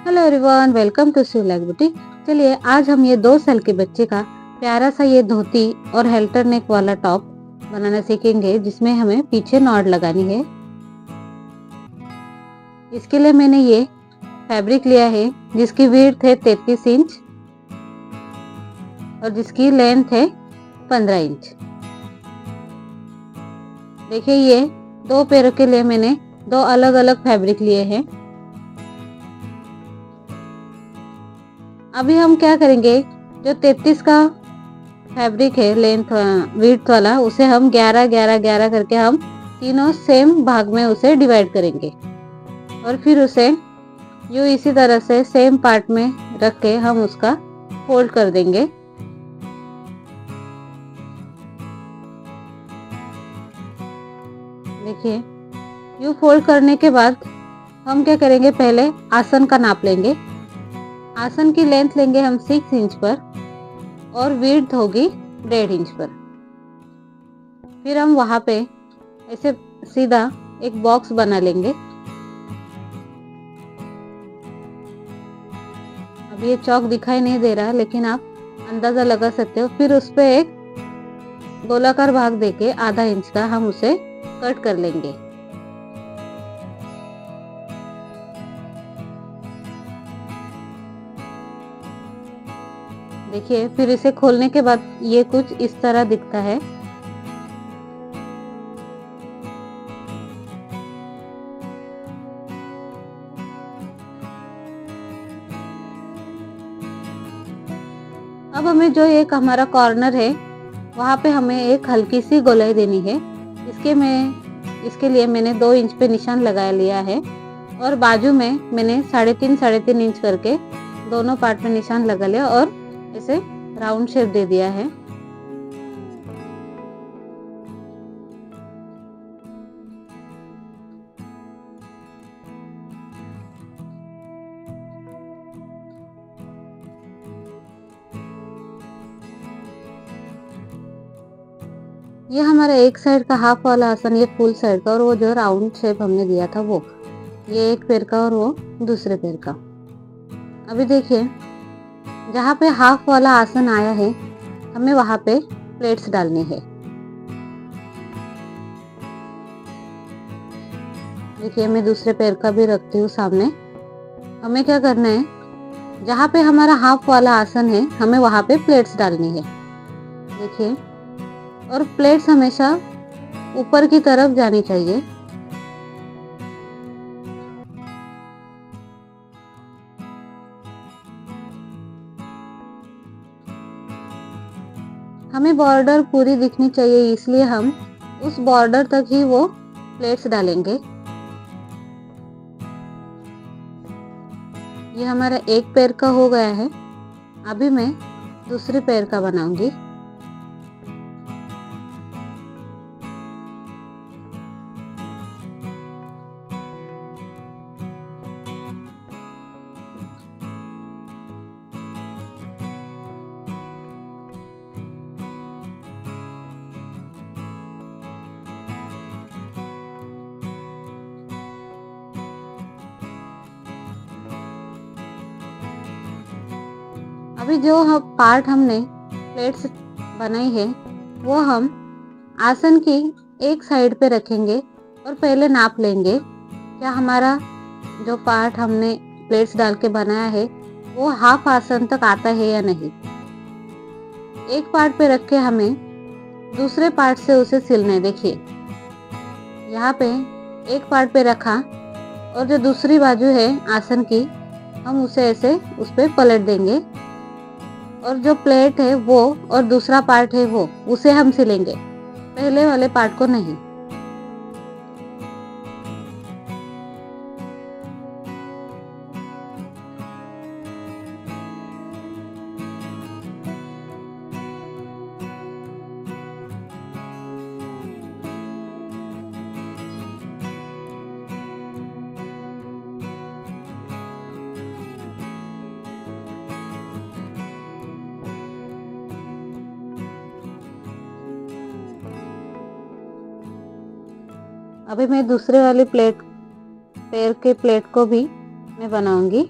Hello everyone, welcome to Shivlaik boutique. चलिए आज हम ये 2 साल के बच्चे का प्यारा सा ये धोती और हेल्टर नेक वाला टॉप बनाना सीखेंगे, जिसमें हमें पीछे नॉट लगानी है। इसके लिए मैंने ये फैब्रिक लिया है जिसकी विड्थ है 33 इंच और जिसकी लेंथ है 15 इंच। देखिए ये 2 पैरों के लिए मैंने 2 अलग अलग फैब्रिक लिए हैं। अभी हम क्या करेंगे, जो 33 का फैब्रिक है लेंथ विड्थ वाला, उसे हम 11-11-11 करके हम तीनों सेम भाग में उसे डिवाइड करेंगे और फिर उसे यूं इसी तरह से सेम पार्ट में रख के हम उसका फोल्ड कर देंगे। देखिए यूं फोल्ड करने के बाद हम क्या करेंगे, पहले आसन का नाप लेंगे। आसन की लेंथ लेंगे हम 6 इंच पर और विड्थ होगी 1.5 इंच पर। फिर हम वहां पे ऐसे सीधा एक बॉक्स बना लेंगे। अब ये चौक दिखाई नहीं दे रहा, लेकिन आप अंदाजा लगा सकते हो। फिर उस पे एक गोलाकार भाग देके आधा इंच का हम उसे कट कर लेंगे। देखिए फिर इसे खोलने के बाद ये कुछ इस तरह दिखता है। अब हमें जो एक हमारा कॉर्नर है वहां पे हमें एक हल्की सी गोलाई देनी है। इसके लिए मैंने 2 इंच पे निशान लगा लिया है और बाजू में मैंने 3.5 इंच करके दोनों पार्ट में निशान लगा लिया और ऐसे राउंड शेप दे दिया है। ये हमारा एक साइड का हाफ वाला आसन, ये फुल साइड का, और वो जो राउंड शेप हमने दिया था वो ये एक पैर का और वो दूसरे पैर का। अभी देखिए जहाँ पे हाफ वाला आसन आया है हमें वहां पे प्लेट्स डालनी है। देखिए मैं दूसरे पैर का भी रखती हूँ सामने। हमें क्या करना है, जहाँ पे हमारा हाफ वाला आसन है हमें वहां पे प्लेट्स डालनी है। देखिए, और प्लेट्स हमेशा ऊपर की तरफ जानी चाहिए। हमें बॉर्डर पूरी दिखनी चाहिए, इसलिए हम उस बॉर्डर तक ही वो प्लेट्स डालेंगे। ये हमारा एक पैर का हो गया है। अभी मैं दूसरे पैर का बनाऊंगी। अभी जो हम पार्ट हमने प्लेट्स बनाई है वो हम आसन की एक साइड पे रखेंगे और पहले नाप लेंगे क्या हमारा जो पार्ट हमने प्लेट्स डाल के बनाया है वो हाफ आसन तक आता है या नहीं। एक पार्ट पे रख के हमें दूसरे पार्ट से उसे सिलना है। देखिए यहाँ पे एक पार्ट पे रखा और जो दूसरी बाजू है आसन की हम उसे ऐसे उस पे पलट देंगे और जो प्लेट है वो और दूसरा पार्ट है वो उसे हम सिलेंगे, पहले वाले पार्ट को नहीं। अभी मैं दूसरे वाली पैर के प्लेट को भी मैं बनाऊंगी।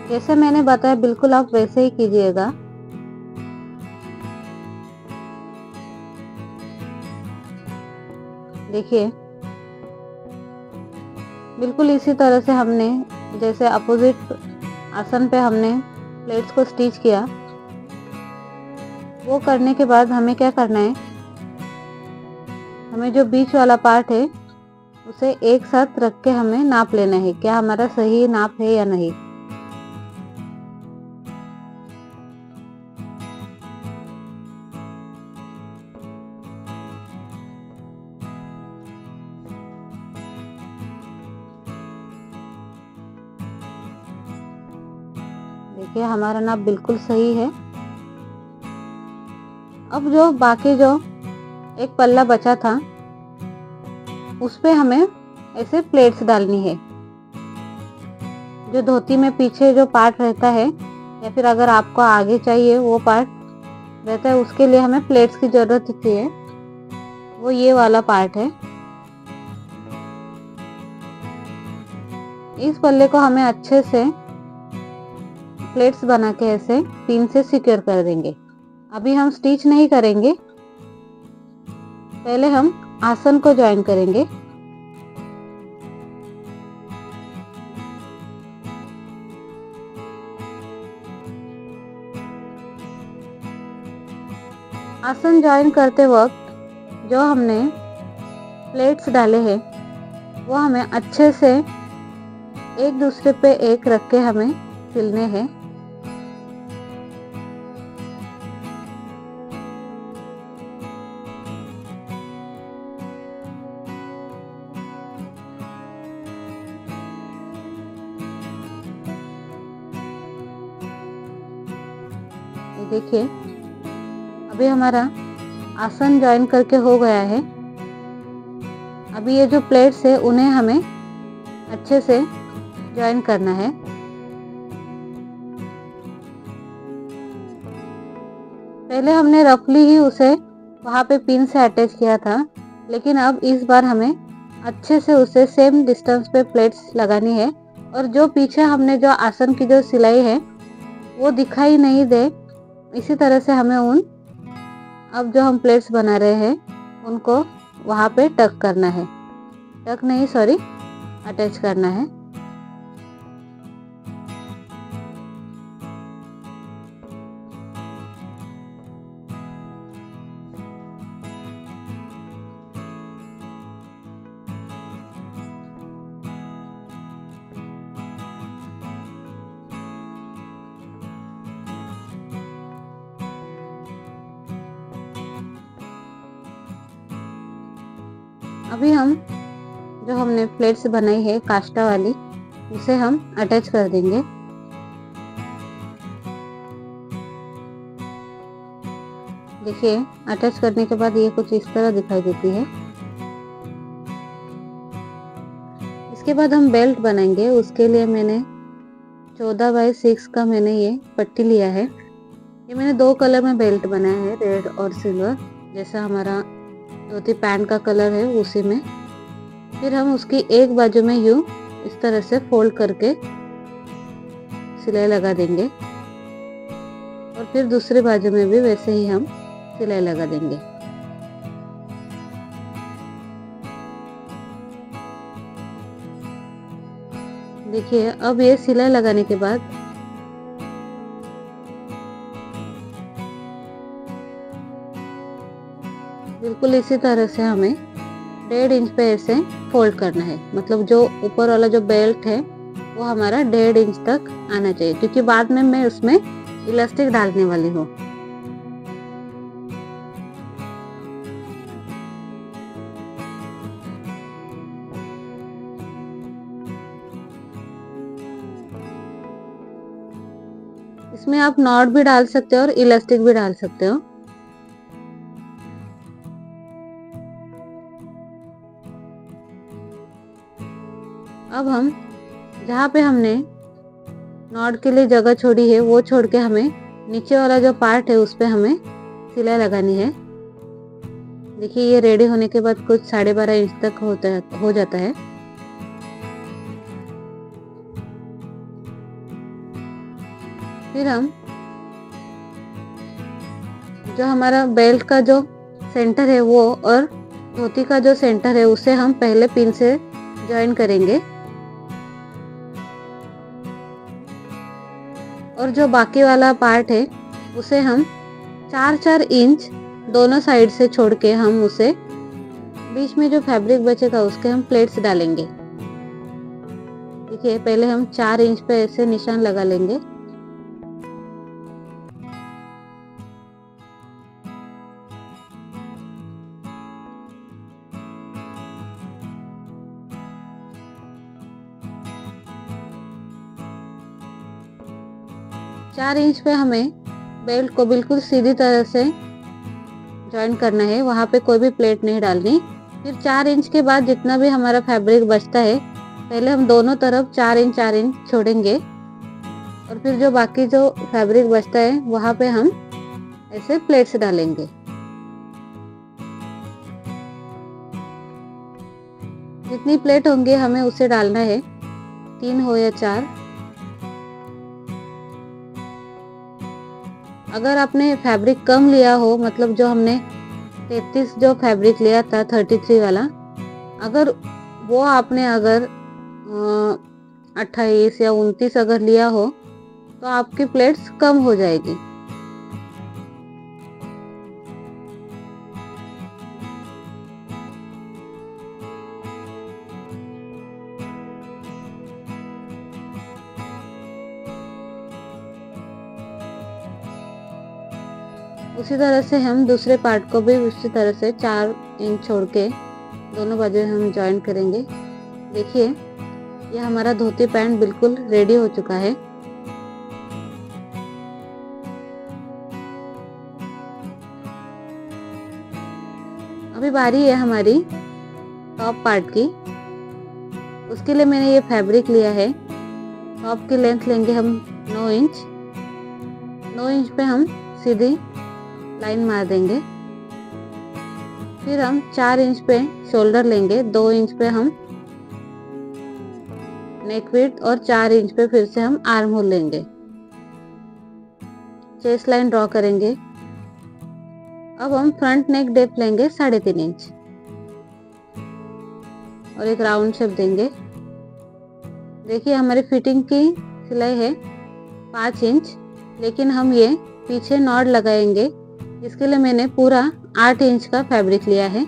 जैसे मैंने बताया बिल्कुल आप वैसे ही कीजिएगा। देखिए बिल्कुल इसी तरह से हमने जैसे अपोजिट आसन पे हमने प्लेट्स को स्टिच किया, वो करने के बाद हमें क्या करना है, हमें जो बीच वाला पार्ट है उसे एक साथ रख के हमें नाप लेना है, क्या हमारा सही नाप है या नहीं। देखिए हमारा नाप बिल्कुल सही है। अब जो बाकी जो एक पल्ला बचा था उस पे हमें ऐसे प्लेट्स डालनी है। जो धोती में पीछे जो पार्ट रहता है या फिर अगर आपको आगे चाहिए वो पार्ट रहता है, उसके लिए हमें प्लेट्स की जरूरत होती है। वो ये वाला पार्ट है। इस पल्ले को हमें अच्छे से प्लेट्स बना के ऐसे पिन से सिक्योर कर देंगे। अभी हम स्टिच नहीं करेंगे, पहले हम आसन को ज्वाइन करेंगे। आसन ज्वाइन करते वक्त जो हमने प्लेट्स डाले हैं वो हमें अच्छे से एक दूसरे पे एक रख के हमें सिलने हैं। देखिए अभी हमारा आसन ज्वाइन करके हो गया है। अभी ये जो प्लेट्स है उन्हें हमें अच्छे से ज्वाइन करना है। पहले हमने रफली ही उसे वहां पे पिन से अटैच किया था, लेकिन अब इस बार हमें अच्छे से उसे सेम डिस्टेंस पे प्लेट्स लगानी है और जो पीछे हमने जो आसन की जो सिलाई है वो दिखाई नहीं दे, इसी तरह से हमें अब जो हम प्लेट्स बना रहे हैं उनको वहां पे टक करना है, अटैच करना है। अभी हम जो हमने प्लेट्स बनाई है काष्टा वाली उसे हम अटैच कर देंगे। देखिए अटैच करने के बाद ये कुछ इस तरह दिखाई देती है। इसके बाद हम बेल्ट बनाएंगे। उसके लिए मैंने 14x6 का मैंने ये पट्टी लिया है। ये मैंने 2 कलर में बेल्ट बनाया है, रेड और सिल्वर, जैसा हमारा धोती पैंट का कलर है उसी में। फिर हम उसकी एक बाजू में यूं इस तरह से फोल्ड करके सिलाई लगा देंगे और फिर दूसरी बाजू में भी वैसे ही हम सिलाई लगा देंगे। देखिए अब ये सिलाई लगाने के बाद बिल्कुल इसी तरह से हमें 1.5 इंच पे ऐसे फोल्ड करना है। मतलब जो ऊपर वाला जो बेल्ट है वो हमारा 1.5 इंच तक आना चाहिए, क्योंकि बाद में मैं उसमें इलास्टिक डालने वाली हूँ। इसमें आप नॉट भी डाल सकते हो और इलास्टिक भी डाल सकते हो। अब हम जहाँ पे हमने नॉट के लिए जगह छोड़ी है वो छोड़ के हमें नीचे वाला जो पार्ट है उस पे हमें सिलाई लगानी है। देखिए ये रेडी होने के बाद कुछ 12.5 इंच तक हो जाता है। फिर हम जो हमारा बेल्ट का जो सेंटर है वो और धोती का जो सेंटर है उसे हम पहले पिन से ज्वाइन करेंगे और जो बाकी वाला पार्ट है उसे हम 4-4 इंच दोनों साइड से छोड़ के हम उसे बीच में जो फैब्रिक बचेगा उसके हम प्लेट्स डालेंगे। देखिए पहले हम 4 इंच पे ऐसे निशान लगा लेंगे। चार इंच पे हमें बेल्ट को बिल्कुल सीधी तरह से ज्वाइन करना है, वहां पे कोई भी प्लेट नहीं डालनी। फिर 4 इंच के बाद जितना भी हमारा फैब्रिक बचता है पहले हम दोनों तरफ 4 इंच छोड़ेंगे और फिर जो बाकी जो फैब्रिक बचता है वहां पे हम ऐसे प्लेट्स डालेंगे। जितनी प्लेट होंगे हमें उसे डालना है, 3 हो या 4। अगर आपने फैब्रिक कम लिया हो, मतलब जो हमने 33 जो फैब्रिक लिया था 33 वाला, अगर वो आपने अगर 28 या 29 अगर लिया हो तो आपकी प्लेट्स कम हो जाएगी। उसी तरह से हम दूसरे पार्ट को भी उसी तरह से 4 इंच छोड़ के दोनों बाजू हम ज्वाइन करेंगे। देखिए ये हमारा धोती पैंट बिल्कुल रेडी हो चुका है। अभी बारी है हमारी टॉप पार्ट की। उसके लिए मैंने ये फैब्रिक लिया है। टॉप की लेंथ लेंगे हम 9 इंच। 9 इंच पे हम सीधी लाइन मार देंगे। फिर हम 4 इंच पे शोल्डर लेंगे, 2 इंच पे हम नेक विड्थ और 4 इंच पे फिर से हम आर्म होल लेंगे। चेस्ट लाइन ड्रॉ करेंगे। अब हम फ्रंट नेक डेप्थ लेंगे 3.5 इंच और एक राउंड शेप देंगे। देखिए हमारी फिटिंग की सिलाई है 5 इंच, लेकिन हम ये पीछे नॉट लगाएंगे। इसके लिए मैंने पूरा 8 इंच का फैब्रिक लिया है,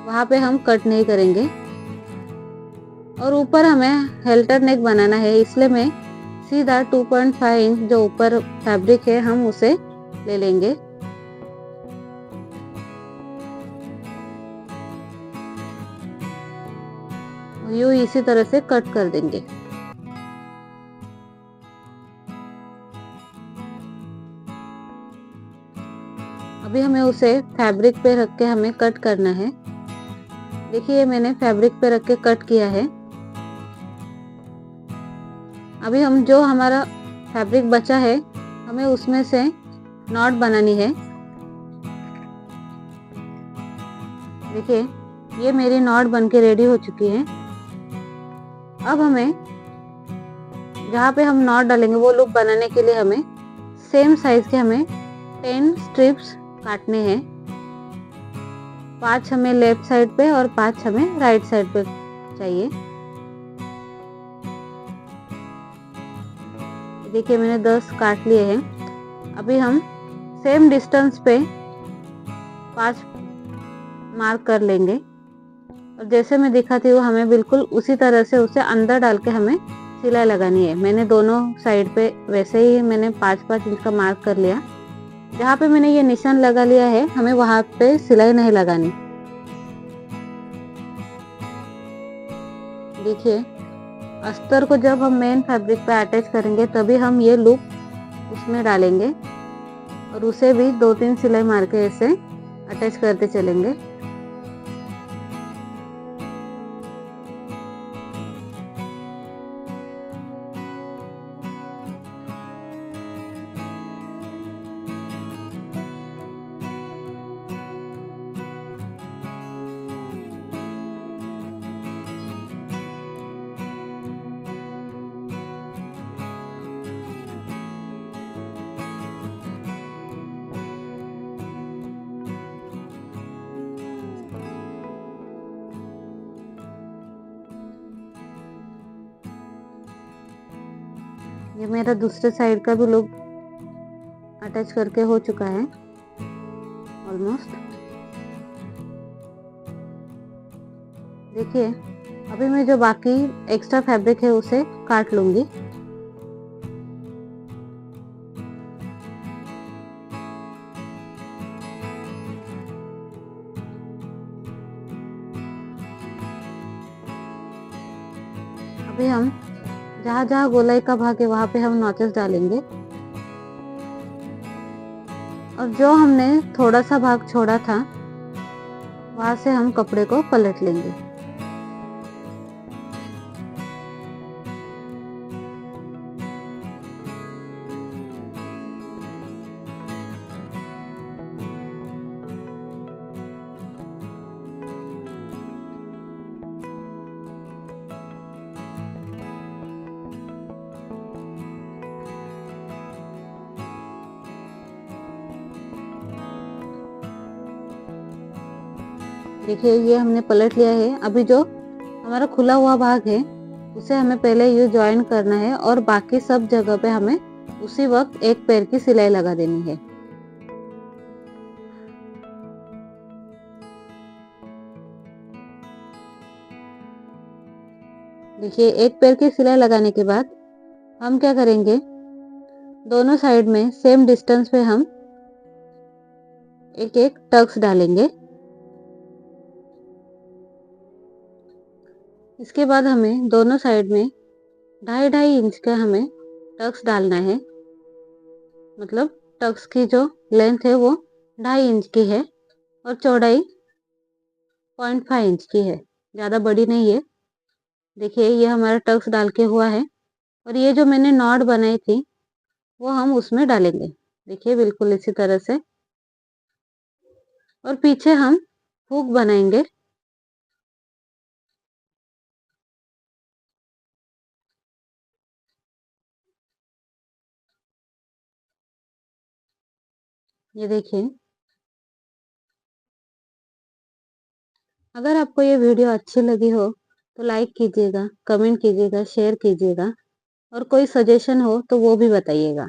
वहाँ पे हम कट नहीं करेंगे। और ऊपर हमें हेल्टर नेक बनाना है, इसलिए मैं सीधा 2.5 इंच जो ऊपर फैब्रिक है हम उसे ले लेंगे। यूं इसी तरह से कट कर देंगे। अभी हमें उसे फैब्रिक पे रख के हमें कट करना है। देखिए मैंने फैब्रिक पे रख के कट किया है। अभी हम जो हमारा फैब्रिक बचा है हमें उसमें से नॉट बनानी है। देखिए ये मेरी नॉट बन के रेडी हो चुकी है। अब हमें जहाँ पे हम नॉट डालेंगे वो लूप बनाने के लिए हमें सेम साइज के हमें 10 स्ट्रिप्स काटने हैं। 5 हमें लेफ्ट साइड पे और 5 हमें राइट साइड पे चाहिए। देखिए मैंने 10 काट लिए हैं। अभी हम सेम डिस्टेंस पे 5 मार्क कर लेंगे और जैसे मैं दिखाती हूँ हमें बिल्कुल उसी तरह से उसे अंदर डाल के हमें सिलाई लगानी है। मैंने दोनों साइड पे वैसे ही मैंने 5-5 इंच का मार्क कर लिया। जहाँ पे मैंने ये निशान लगा लिया है हमें वहां पे सिलाई नहीं लगानी। देखिए अस्तर को जब हम मेन फैब्रिक पे अटैच करेंगे तभी हम ये लूप उसमें डालेंगे और उसे भी 2-3 सिलाई मार के ऐसे अटैच करते चलेंगे। ये मेरा दूसरे साइड का भी लुक अटैच करके हो चुका है ऑलमोस्ट। देखिए अभी मैं जो बाकी एक्स्ट्रा फैब्रिक है उसे काट लूंगी। अभी हम जहाँ जहाँ गोलाई का भाग है वहां पे हम नॉचेस डालेंगे और जो हमने थोड़ा सा भाग छोड़ा था वहां से हम कपड़े को पलट लेंगे। देखिए ये हमने पलट लिया है। अभी जो हमारा खुला हुआ भाग है उसे हमें पहले ये ज्वाइन करना है और बाकी सब जगह पे हमें उसी वक्त एक पैर की सिलाई लगा देनी है। देखिए एक पैर की सिलाई लगाने के बाद हम क्या करेंगे, दोनों साइड में सेम डिस्टेंस पे हम एक एक टक्स डालेंगे। इसके बाद हमें दोनों साइड में 2.5 इंच का हमें टक्स डालना है। मतलब टक्स की जो लेंथ है वो 2.5 इंच की है और चौड़ाई 0.5 इंच की है, ज़्यादा बड़ी नहीं है। देखिए ये हमारा टक्स डाल के हुआ है और ये जो मैंने नॉट बनाई थी वो हम उसमें डालेंगे। देखिए बिल्कुल इसी तरह से, और पीछे हम हुक बनाएंगे। ये देखिए, अगर आपको ये वीडियो अच्छी लगी हो तो लाइक कीजिएगा, कमेंट कीजिएगा, शेयर कीजिएगा और कोई सजेशन हो तो वो भी बताइएगा।